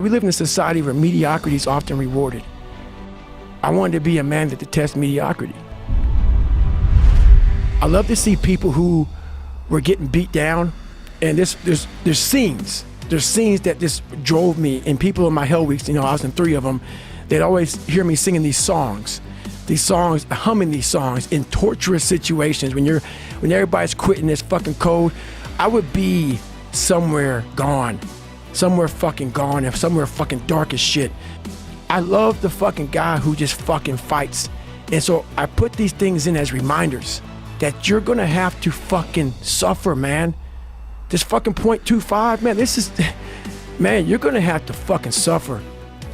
we live in a society where mediocrity is often rewarded. I wanted to be a man that detests mediocrity. I love to see people who were getting beat down, and there's scenes that just drove me. And people in my hell weeks, I was in 3 of them, they'd always hear me singing these songs, humming these songs in torturous situations. When everybody's quitting this fucking code, I would be somewhere fucking gone, and somewhere fucking dark as shit. I love the fucking guy who just fucking fights. And so I put these things in as reminders that you're gonna have to fucking suffer, man. This fucking 0.25, man, you're gonna have to fucking suffer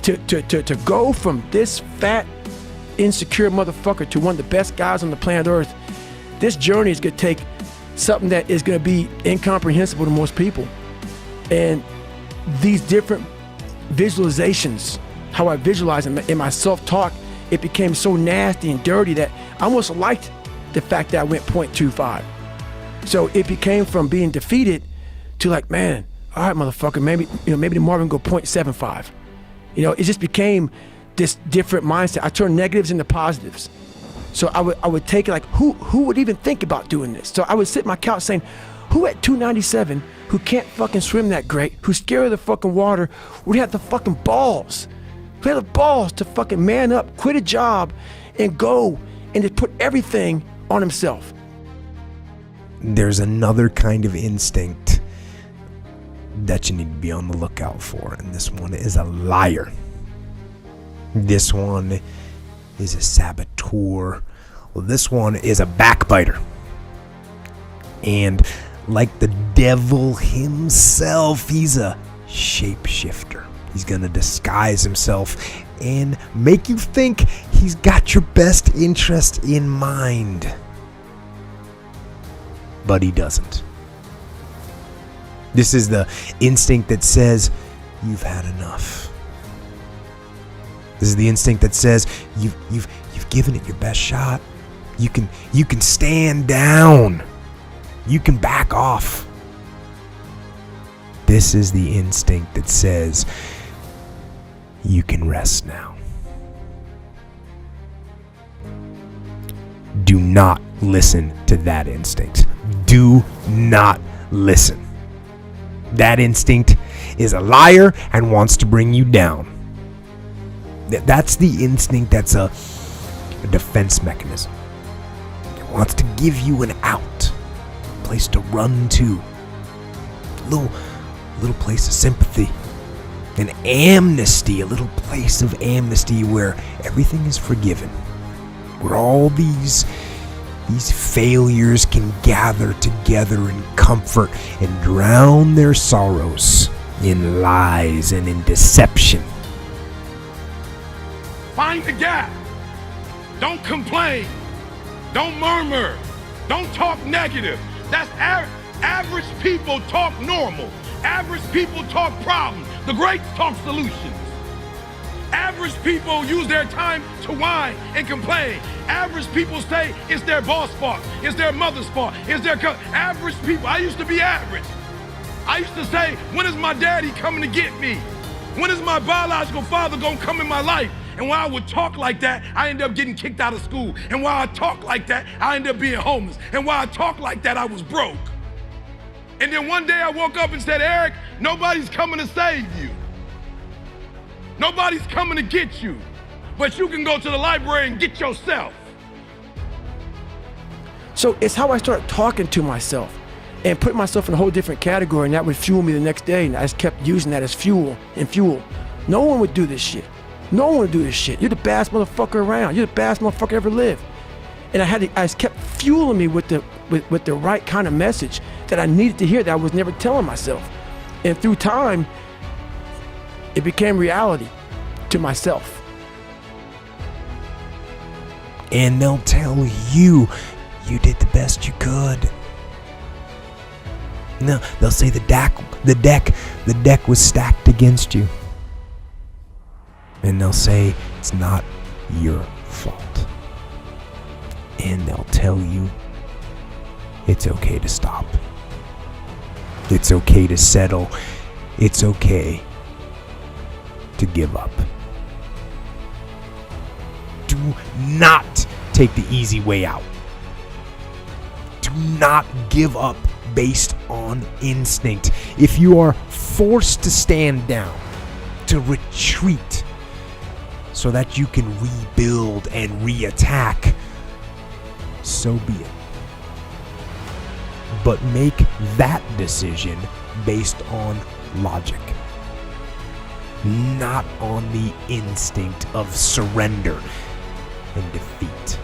to go from this fat, insecure motherfucker to one of the best guys on the planet Earth. This journey is gonna take something that is gonna be incomprehensible to most people. And these different visualizations, how I visualize in my self-talk, it became so nasty and dirty that I almost liked the fact that I went 0.25. So it became from being defeated to like, man, all right, motherfucker, maybe tomorrow we can go 0.75. It just became this different mindset. I turned negatives into positives. So I would take it like, who would even think about doing this? So I would sit on my couch saying, who at 297, who can't fucking swim that great, who's scared of the fucking water, would have the fucking balls? Who had the balls to fucking man up, quit a job, and go and just put everything on himself? There's another kind of instinct that you need to be on the lookout for, and this one is a liar. This one is a saboteur. Well, this one is a backbiter. And like the devil himself, he's a shapeshifter. He's gonna disguise himself and make you think he's got your best interest in mind. But he doesn't. This is the instinct that says, you've had enough. This is the instinct that says, you've given it your best shot. You can stand down. You can back off. This is the instinct that says, you can rest now. Do not listen to that instinct. Do not listen. That instinct is a liar and wants to bring you down. That's the instinct that's a defense mechanism. It wants to give you an out, a place to run to, a little place of sympathy, an amnesty, a little place of amnesty where everything is forgiven, where all these failures can gather together in comfort and drown their sorrows in lies and in deception. Find the gap. Don't complain. Don't murmur. Don't talk negative. That's average people talk normal. Average people talk problems. The greats talk solutions. Average people use their time to whine and complain. Average people say it's their boss' fault, it's their mother's fault, it's their average people. I used to be average. I used to say, when is my daddy coming to get me? When is my biological father gonna come in my life? And when I would talk like that, I ended up getting kicked out of school. And while I talk like that, I ended up being homeless. And while I talk like that, I was broke. And then one day I woke up and said, Eric, nobody's coming to save you. Nobody's coming to get you. But you can go to the library and get yourself. So it's how I started talking to myself and put myself in a whole different category, and that would fuel me the next day. And I just kept using that as fuel. No one would do this shit. No one would do this shit. You're the baddest motherfucker around. You're the baddest motherfucker ever lived. And I just kept fueling me with the right kind of message that I needed to hear that I was never telling myself. And through time, it became reality to myself. And they'll tell you, you did the best you could. No, they'll say the deck was stacked against you. And they'll say it's not your fault. And they'll tell you it's okay to stop. It's okay to settle. It's okay to give up. Do not take the easy way out. Do not give up based on instinct. If you are forced to stand down, to retreat, so that you can rebuild and reattack, so be it. But make that decision based on logic, not on the instinct of surrender and defeat.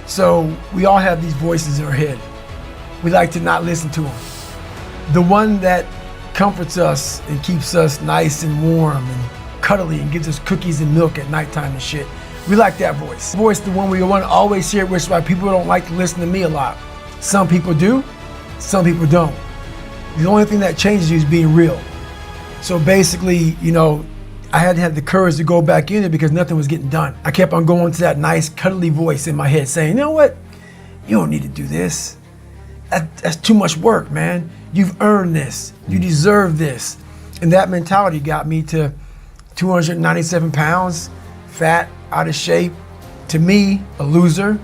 So we all have these voices in our head. We like to not listen to them. The one that comforts us and keeps us nice and warm and cuddly and gives us cookies and milk at nighttime and shit. We like that voice. Voice, the one we want to always hear, which is why people don't like to listen to me a lot. Some people do, some people don't. The only thing that changes you is being real. So basically, you know, I had to have the courage to go back in it because nothing was getting done. I kept on going to that nice cuddly voice in my head saying, you know what? You don't need to do this. That's too much work, man. You've earned this. You deserve this. And that mentality got me to 297 pounds, fat, out of shape. To me, a loser.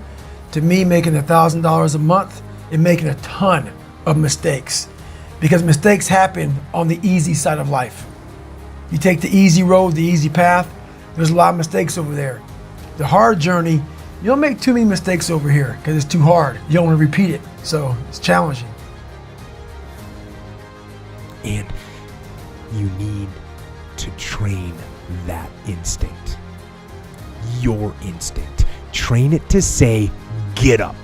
To me, making $1,000 a month and making a ton of mistakes. Because mistakes happen on the easy side of life. You take the easy road, the easy path, there's a lot of mistakes over there. The hard journey, you don't make too many mistakes over here because it's too hard. You don't want to repeat it, so it's challenging. And you need to train that instinct. Your instinct. Train it to say, get up,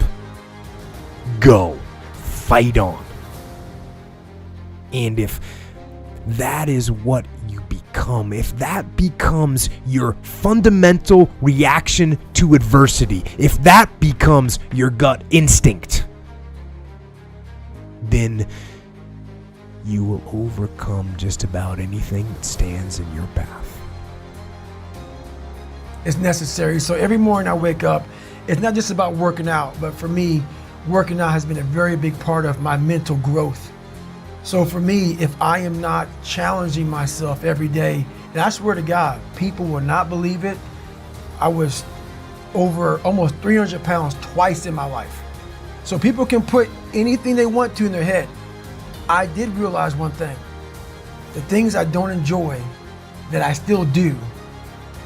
go, fight on. And if that is what you become, if that becomes your fundamental reaction to adversity, if that becomes your gut instinct, then you will overcome just about anything that stands in your path. It's necessary. So every morning I wake up, it's not just about working out, but for me, working out has been a very big part of my mental growth. So for me, if I am not challenging myself every day, and I swear to God, people will not believe it, I was over almost 300 pounds twice in my life. So people can put anything they want to in their head. I did realize one thing. The things I don't enjoy that I still do,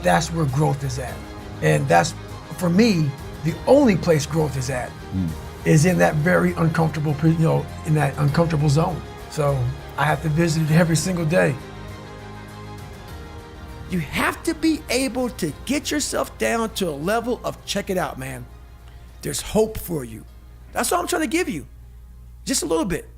that's where growth is at. And that's, for me, the only place growth is at, is in that very uncomfortable, in that uncomfortable zone. So I have to visit it every single day. You have to be able to get yourself down to a level of check it out, man. There's hope for you. That's all I'm trying to give you. Just a little bit.